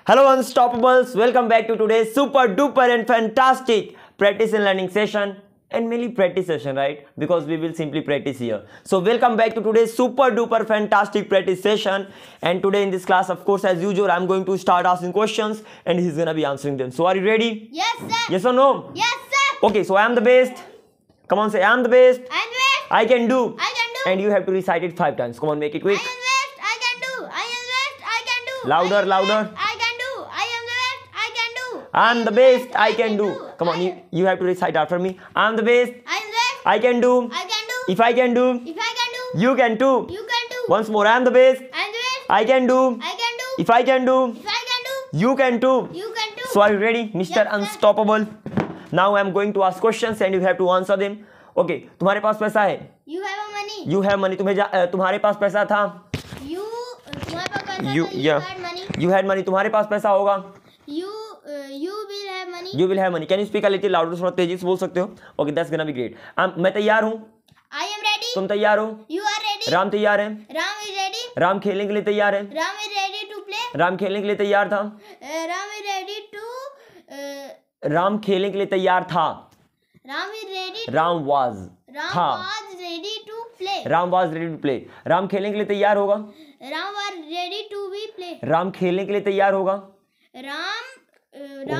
Hello Unstoppables, welcome back to today's super duper and fantastic practice and learning session, and mainly practice session, right? Because we will simply practice here. So welcome back to today's super duper fantastic practice session, and today in this class, of course, as usual, I'm going to start asking questions and he's gonna be answering them. So are you ready? Yes, sir. Yes or no? Yes, sir. Okay, so I am the best. Come on, say I am the best. I'm best. I can do. I can do. And you have to recite it 5 times. Come on, make it quick. I am best. I can do. I am best. I can do. Louder, I am louder. Best. I can do. I am the best. I can do. I'm the best. I can do. Come on, you have to recite after me. I'm the best. I am best. I can do. I can do. If I can do, If I can do, you can too. you can do. Once more, I am the best. I am the best. I can do. I can do. If I can do, If I can do, you can too. you can do. So are you ready, Mr. Yes, sir. Unstoppable? Now I am going to ask questions and you have to answer them. Okay, तुम्हारे पास पैसा है? You have a money. You have money. तुम्हारे पास पैसा था? You तुम्हारे पास पैसा You था, yeah. had money. You had money. तुम्हारे पास पैसा होगा? You will have money. You will have money. Can you speak a little louder? थोड़ा तेजी से बोल सकते हो? Okay, that's gonna be great. मैं तैयार हूँ. I am ready. तुम तैयार हो? You are ready. राम तैयार है? Ram is ready. राम खेलने के लिए तैयार है? Ram is ready to play. Ram खेलने के लिए तैयार था? Ram is ready to. Ram खेलने के लिए तैयार था? Ram is ready. Ram was Ram था. was ready to play. Ram was ready to play. Ram खेलने के लिए तैयार होगा? Ram was ready to be play. Ram खेलने के लिए तैयार होगा? Ram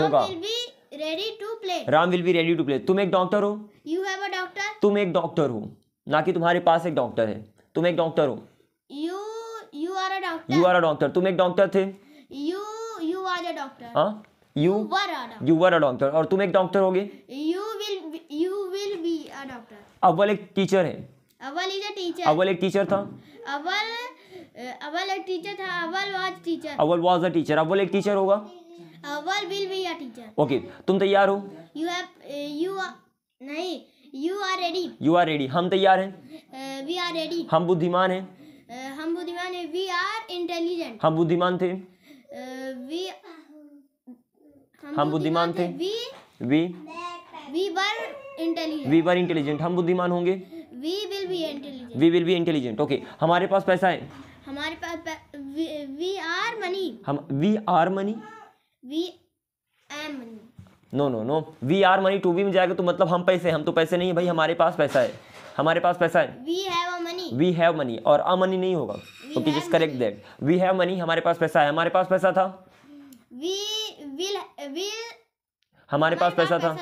होगा. will be ready to play. Ram will be ready to play. तुम एक डॉक्टर हो? You have a doctor. तुम एक डॉक्टर हो, ना कि तुम्हारे पास एक डॉक्टर है. तुम एक डॉक्टर हो. You are a doctor. You are a doctor. तुम एक डॉक्टर थे. You are a doctor. हाँ, you were a doctor. You were a doctor. और तुम एक डॉक्टर होगे. You will be a doctor. अव्वल एक टीचर है. Aval is a teacher. अव्वल एक टीचर था. Aval एक टीचर था. Aval was teacher. Aval was a teacher. Aval एक टीचर होगा. Aval will be a teacher. Okay, तुम तैयार हो? नहीं. You are ready. You are ready. हम तैयार हैं. We are ready. हम बुद्धिमान हैं. हम बुद्धिमान हैं. We are intelligent. हम बुद्धिमान थे. हम बुद्धिमान थे. We we were intelligent. We were intelligent. हम बुद्धिमान होंगे. We will be intelligent. We will be intelligent. Okay, हमारे पास पैसा है. हमारे पास we are money. हम we are money. We am money. No no no, we are money to be में जाएगा तो मतलब हम पैसे. हम तो पैसे नहीं है भाई, हमारे पास पैसा है. हमारे पास पैसा है. We have a money. We have money. और अ मनी नहीं होगा. Okay, just correct that. We have money. हमारे पास पैसा है. हमारे पास पैसा था. We will हमारे पास पैसा था.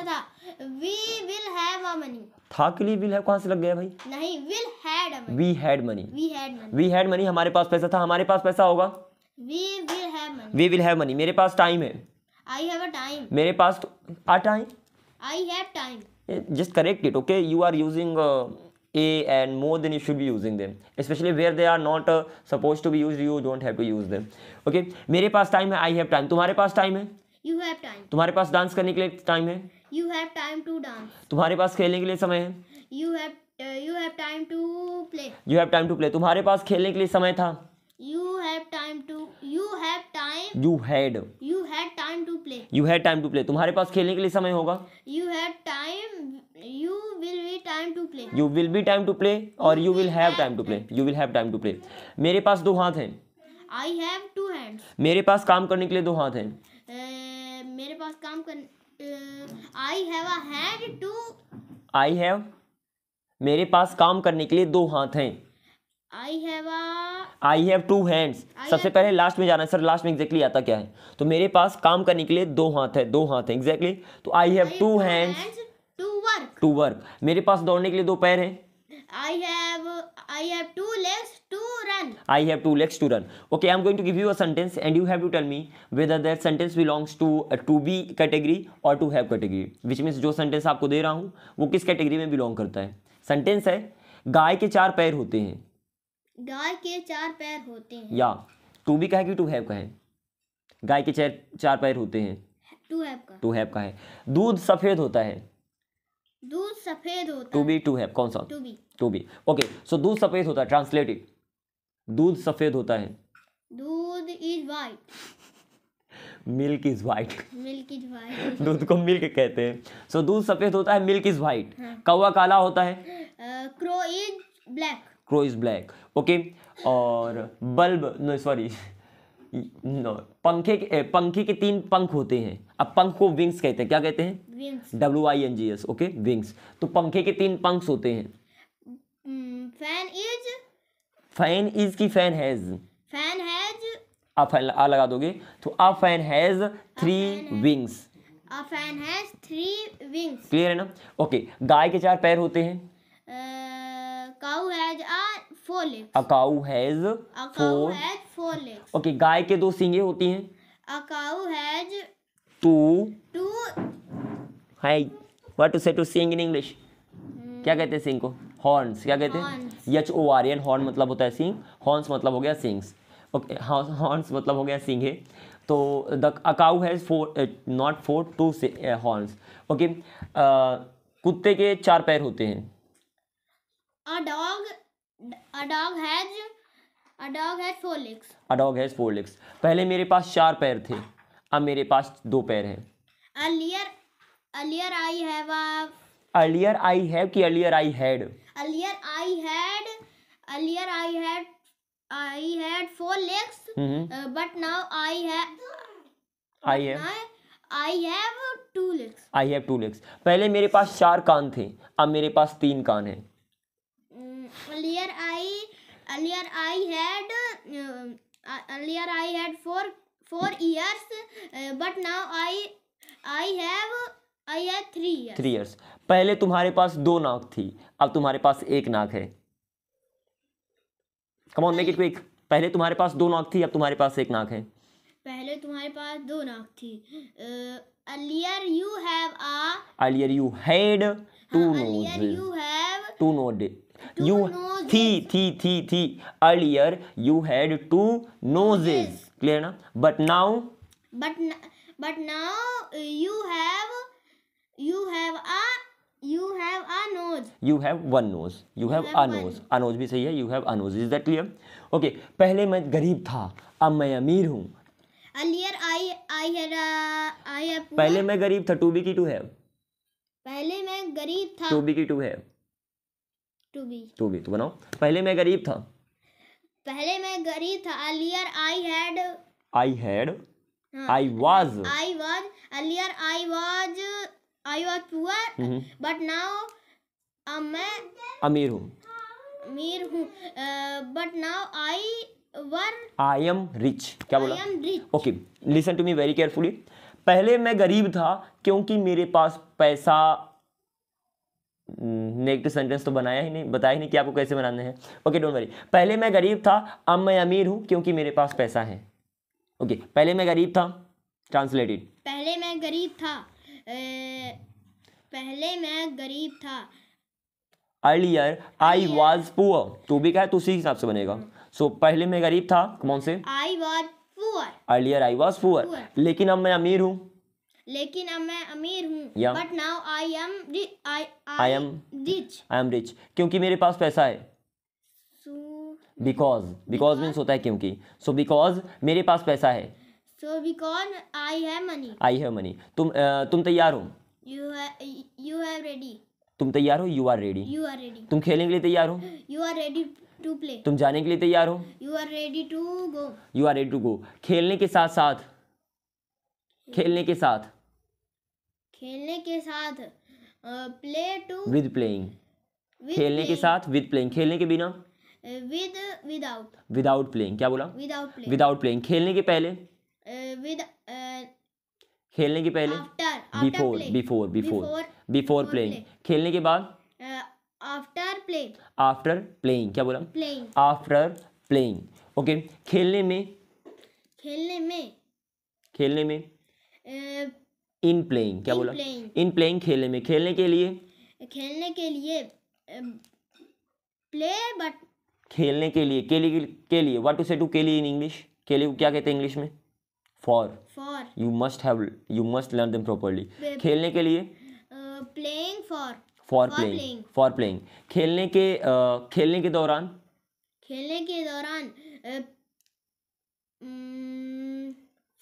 We will have a money. था के लिए विल हैव कहाँ से लग गया भाई? नहीं, will had a money. We had money. We had money. We had money. हमारे पास पैसा था. हमारे पास पैसा होगा. We will have money. We will have money. मेरे पास टाइम है. I have a time. मेरे पास आ time. I have time. Just correct it, okay? You are using a and more than you should be using them, especially where they are not supposed to be used. You don't have to use them, okay? मेरे पास time है. I have time. तुम्हारे पास time है. You have time. तुम्हारे पास dance करने के लिए time है. You have time to dance. तुम्हारे पास खेलने के लिए समय है. You have time to play. You have time to play. तुम्हारे पास खेलने के लिए समय था. You have time. You had time to play. You had time to play. तुम्हारे पास खेलने के लिए समय होगा. You had time. You will be time to play. You will be time to play or you will have time to play. You will have time to play. मेरे पास 2 हाथ हैं. I have 2 hands. मेरे पास काम करने के लिए 2 हाथ हैं. मेरे पास काम कर. I have a hand to. I have. मेरे पास काम करने के लिए 2 हाथ हैं. I have 2 hands. सबसे पहले लास्ट में जाना है. सर लास्ट में एग्जैक्टली आता क्या है? तो मेरे पास काम करने के लिए 2 हाथ है. 2 हाथ है एग्जैक्टली. तो I have 2 hands to work. मेरे पास दौड़ने के लिए 2 पैर हैं. I have 2 legs to run. I have 2 legs to run. Okay, I'm going to give you a sentence and you have to tell me whether that sentence belongs to be category or to have category. Which means जो sentence आपको दे रहा हूँ वो किस category में belong करता है. Sentence है गाय के 4 पैर होते हैं. गाय के 4 पैर होते हैं. या टू बी का है कि टू हैव का है? गाय के 4 पैर होते हैं. टू हैव का है. दूध सफेद होता है. दूध सफेद होता है. टू बी टू हैव कौन सा? To be. ओके, सो दूध सफेद होता है. ट्रांसलेटेड. दूध सफेद होता है. दूध is white. Milk is white. Milk is white. दूध को मिल्क कहते हैं. सो दूध सफेद होता है. Milk is white. कौवा काला होता है. Crow is black. Crow is black. Okay, और बल्ब नो सॉरी पंखे के 3 पंख होते हैं। अब पंख को विंग्स कहते हैं। क्या कहते हैं? विंग्स। WINGS। Okay, wings. तो पंखे के 3 पंख होते हैं। Fan is. फैन इज की फैन हैज? Fan has. आप फैन आ लगा दोगे तो अ फैन हैज 3 विंग्स। अ फैन हैज 3 विंग्स। क्लियर है ना? ओके, गाय के 4 पैर होते हैं। Cow has 4 legs। A cow has A cow 4। has 4 legs। Okay, गाय के 2 सींगें होती हैं। A cow has 2 2 hi what to say to सींग इन इंग्लिश? क्या कहते हैं सींग को? हॉर्न्स। क्या कहते हैं? HORN। हॉर्न मतलब होता है सींग, हॉर्न्स मतलब हो गया सींग्स। ओके, हॉर्न्स मतलब हो गया सींगे। तो the a cow has 4 not 4 2 horns. Okay, कुत्ते के 4 पैर होते हैं। A dog has 4 legs। A dog has 4 legs। पहले मेरे पास 4 पैर थे, अब मेरे पास 2 पैर हैं। Earlier I have a earlier I have कि earlier I had? earlier I had 4 legs। But now I have 2 legs। I have 2 legs। पहले मेरे पास 4 कान थे, अब मेरे पास 3 कान हैं। Earlier I had 4 ears। But now I have 3 ears। 3 years। पहले तुम्हारे पास 2 नाक थी, अब तुम्हारे पास 1 नाक है। Come on make it quick. पहले तुम्हारे पास 2 नाक थी, अब तुम्हारे पास 1 नाक है। पहले तुम्हारे पास 2 नाक थी। Earlier you have a earlier you had 2 earlier noses। you have 2 noses। two you noses। थी earlier you had 2 noses। Clear ना? But now but now you have a nose। You have 1 nose। You have have a one। Nose. A nose भी सही है। You have a nose. Is that clear? Okay, पहले मैं गरीब था, अब मैं अमीर हूँ। Earlier I have poor। पहले मैं गरीब था, टू बी की टू हैव? पहले मैं गरीब था। टू बी की to have? to be। To be तो बनाओ। पहले मैं गरीब था। पहले मैं गरीब था। Earlier I had I had I was earlier I was poor। but now अब मैं अमीर हूँ। अमीर हूँ। but now I am rich. क्या बोला? I am rich। Okay, listen to me very carefully. पहले मैं गरीब था क्योंकि मेरे पास पैसा। नेगेटिव सेंटेंस तो बताया ही नहीं कि आपको कैसे बनाने हैं। Okay, don't worry. पहले मैं गरीब था, अब मैं अमीर हूँ क्योंकि मेरे पास पैसा है। ओके, पहले मैं गरीब था। ट्रांसलेटेड। पहले मैं गरीब था। Earlier I was poor. To be का है तो उसी हिसाब से बनेगा। सो पहले मैं गरीब था, कौन से? I was poor। Earlier I was poor. लेकिन अब मैं अमीर हूँ। लेकिन अब मैं अमीर हूँ। Yeah। but now I am rich। I am rich क्योंकि मेरे पास पैसा है। so बिकॉज मीन्स होता है क्योंकि। सो बिकॉज मेरे पास पैसा है। because I have money। I have money. तुम तैयार हो? you have ready। तुम तैयार हो? You are ready. you are ready। तुम खेलने के लिए तैयार हो? you are ready to play। तुम जाने के लिए तैयार हो? you are ready to go। You are ready to go. खेलने के साथ साथ play to with playing. with खेलने के playing। साथ विद प्लेइंग। खेलने के बिना without विदाउट प्लेइंग। क्या बोला? without play। Without playing. खेलने के पहले with खेलने के पहले after before play। Before before Before before playing. play। खेलने के बाद after play। After playing. क्या बोला? playing। After playing. ओके, खेलने में इन प्लेइंग। क्या In बोला? playing। In playing. खेलने में। खेलने के लिए play but खेलने के लिए व्हाट टू से टू के लिए इन इंग्लिश? के लिए क्या कहते हैं इंग्लिश में? For. for you must learn them properly. Babe। खेलने के लिए playing for for For playing. playing। For playing. खेलने के दौरान खेलने के दौरान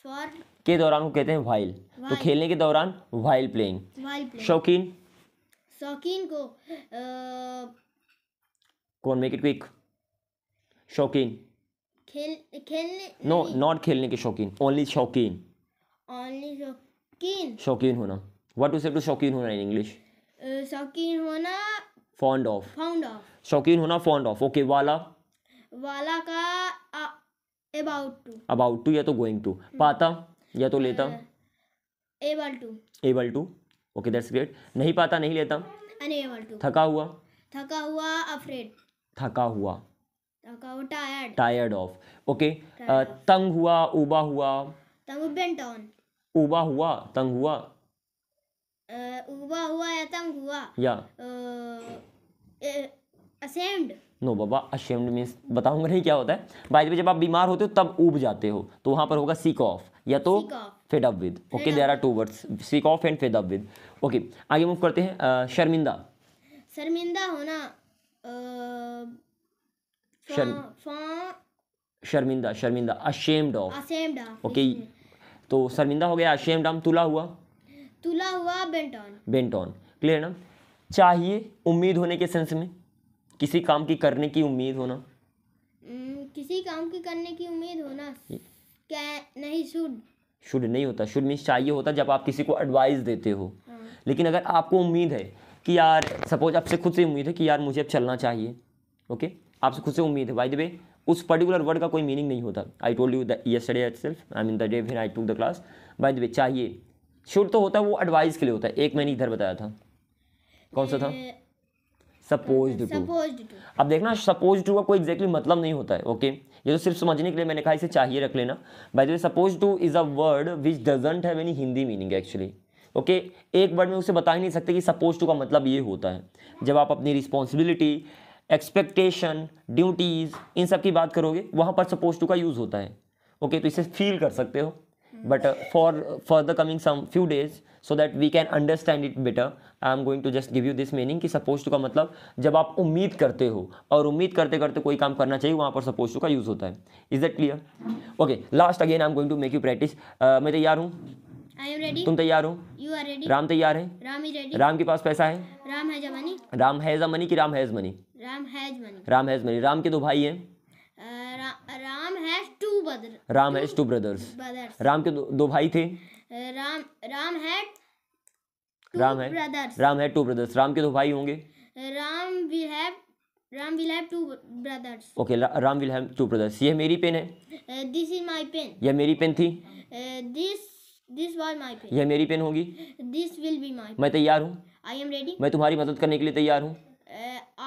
for के दौरान को कहते हैं व्हाइल। तो While। खेलने के दौरान व्हाइल प्लेइंग। while playing। शौकीन। शौकीन को कौन? Make it quick. शौकीन खेलने नो नॉट खेलने के शौकीन, ओनली शौकीन, ओनली शौकीन, शौकीन होना। व्हाट टू से टू शौकीन होना इन इंग्लिश? शौकीन होना, फॉन्ड ऑफ, फाउंड ऑफ, शौकीन होना फॉन्ड ऑफ। ओके, वाला वाला का अबाउट टू या तो गोइंग टू, पाता या तो लेता, able to, able to. Okay that's great. नहीं पाता नहीं लेता, अनएबल टू, थका हुआ, थका हुआ, अफ्रेड, थका हुआ, टायर्ड, टायर्ड ऑफ। ओके, तंग हुआ, उबा हुआ, तंग, बेंट ऑन, उबा हुआ, तंग हुआ, उबा हुआ या तंग हुआ, या असेम्ड, नो बाबा, अशेम्ड मीन्स बताऊंगा नहीं क्या होता है। बाय द वे जब आप बीमार होते हो तब ऊब जाते हो तो वहां पर होगा सीक ऑफ या तो Sick of. Fed up with. Okay there are two words, sick of and fed up with. Okay आगे मूव करते हैं। शर्मिंदा, शर्मिंदा होना, शर्मिंदा, शर्मिंदा, अशेम्ड ऑफ। असेम्ड, ओके तो शर्मिंदा हो गया, अशेम्ड हम, तुला हुआ, तुला हुआ, bent on, bent on. Clear ना? चाहिए, उम्मीद होने के सेंस में, किसी काम की करने की उम्मीद होना, किसी काम की करने की उम्मीद होना, क्या नहीं, शुड नहीं होता, शुड मीन्स चाहिए होता जब आप किसी को एडवाइस देते हो। लेकिन अगर आपको उम्मीद है कि यार, सपोज आपसे खुद से उम्मीद है कि यार मुझे अब चलना चाहिए, ओके आपसे खुद से उम्मीद है, बाय द वे उस पर्टिकुलर वर्ड का कोई मीनिंग नहीं होता। I told you yesterday itself, I mean the day when I took the class. By the way चाहिए, शुड तो होता है, वो एडवाइस के लिए होता है। एक मैंने इधर बताया था, कौन सा था? Supposed to. अब देखना, सपोज टू का कोई एग्जैक्टली मतलब नहीं होता है। ओके ये तो सिर्फ समझने के लिए मैंने कहा इसे चाहिए रख लेना। By the way suppose two is a word which doesn't have any Hindi meaning actually. Okay एक वर्ड में उसे बता ही नहीं सकते कि सपोज टू का मतलब ये होता है। जब आप अपनी रिस्पॉन्सिबिलिटी, एक्सपेक्टेशन, ड्यूटीज इन सब की बात करोगे वहाँ पर सपोज टू का यूज़ होता है। ओके तो इसे फील कर सकते हो, but for the coming some few days so that we can understand it better, I am going to just give you this meaning कि सपोज टू का मतलब जब आप उम्मीद करते हो और उम्मीद करते करते कोई काम करना चाहिए वहाँ पर सपोज टू का यूज़ होता है। Is that clear? Okay last again I am going to make you practice. मैं तैयार हूँ, आई एम रेडी, तुम तैयार हो, यू आर रेडी, राम तैयार है, राम इज रेडी, राम के पास पैसा है, Ram has money, Ram has a money कि Ram has money? Ram has money, Ram has money. Ram के दो भाई हैं, Ram has two brother, Ram has two brothers. Ram के दो भाई थे, राम हैड राम है brothers, राम है टू ब्रदर्स। राम के दो भाई होंगे, Ram will have two brothers, okay Ram will have two brothers. ये मेरी पेन है, this is my pen, यह मेरी पेन थी, this was my pen, यह मेरी पेन होगी। this will be my pen, मैं तैयार हूँ, I am ready, मैं तुम्हारी मदद करने के लिए तैयार हूँ।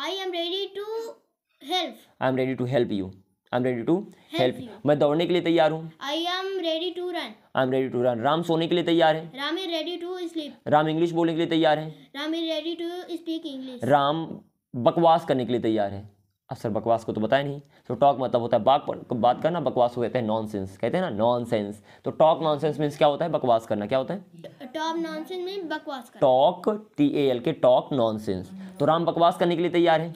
I am ready to help, I am ready to help you, I am ready to help you. You. मैं दौड़ने के लिए तैयार हूँ, I am ready to run, I am ready to run. Ram सोने के लिए तैयार है, Ram is ready to sleep, Ram English बोलने के लिए तैयार है, Ram is ready to speak English, Ram बकवास करने के लिए तैयार है। अब सर बकवास को तो बताया नहीं, तो टॉक मतलब होता है बात करना, बकवास को कहते हैं नॉनसेंस, कहते हैं ना नॉनसेंस। तो टॉक नॉनसेंस मीन्स क्या होता है? बकवास करना। क्या होता है? top nonsense means बकवास करना, टॉक TAL के टॉक नॉनसेंस। तो राम बकवास करने के लिए तैयार है,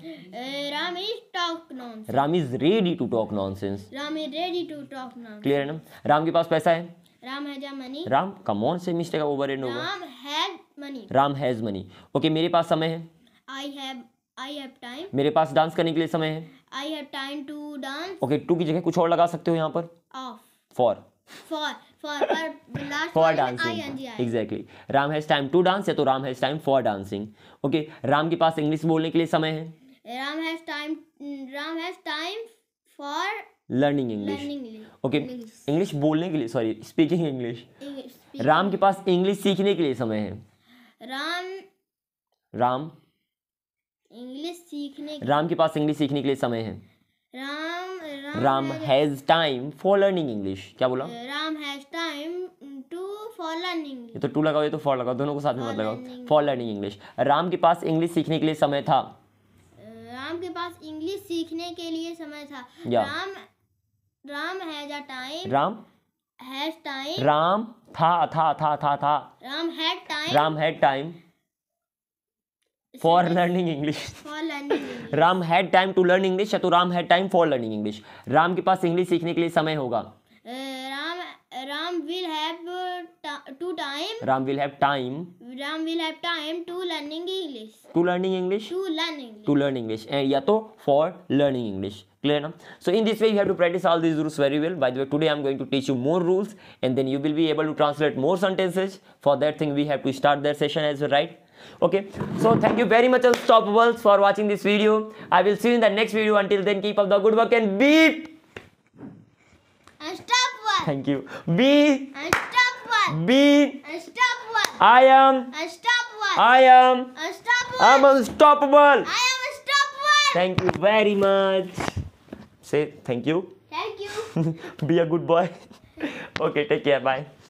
Ram is talk nonsense, Ram is ready to talk nonsense. Ram is ready to talk nonsense, clear है ना? राम के पास पैसा है, Ram has money, Ram come on से mistake over and over. Ram had money, Ram has money. Okay मेरे पास समय है, I have time, मेरे पास डांस करने के लिए समय है। I have time to dance, okay to की जगह कुछ और लगा सकते हो यहाँ पर, off, for for last for one is dancing. ing, exactly, Ram has time to dance या तो Ram has time for dancing. Okay Ram के पास इंग्लिश बोलने के लिए समय है, Ram has time for learning English. learning English, okay English बोलने के लिए, sorry speaking English. English. Ram के पास इंग्लिश सीखने के लिए समय है, राम इंग्लिश सीखने राम के पास इंग्लिश सीखने के लिए समय है, Ram has- has time for learning English. क्या बोला? Ram has time to for learning ये तो टू लगाओ ये तो फॉर लगाओ, दोनों को साथ में मत For लगाओ। learning. For learning English. Ram के पास इंग्लिश सीखने के लिए समय था, राम के पास इंग्लिश सीखने के लिए समय था, या। Ram has a time, Ram has time, Ram था Ram had time Ram had time for learning English. For learning, Ram had time to learn English या तो Ram had time for learning English. Ram के पास इंग्लिश सीखने के लिए समय होगा, Ram will have to time. Ram will have time Ram will have time to learning English. to learning English. To learn English. To learn English, and या तो for learning English. Clear ना? So in this way you have to practice all these rules very well. By the way, today I'm going to teach you more rules, and then you will be able to translate more sentences. For that thing we have to start their session as well, right? Okay, so thank you very much Unstoppables for watching this video. I will see you in the next video. Until then, keep up the good work and beat. Unstoppable. Thank you. Be. Unstoppable. Be. Unstoppable. I am. Unstoppable. I am. Unstoppable. I'm unstoppable. I am unstoppable. Thank you very much. Say thank you. Thank you. Be a good boy. Okay, take care. Bye.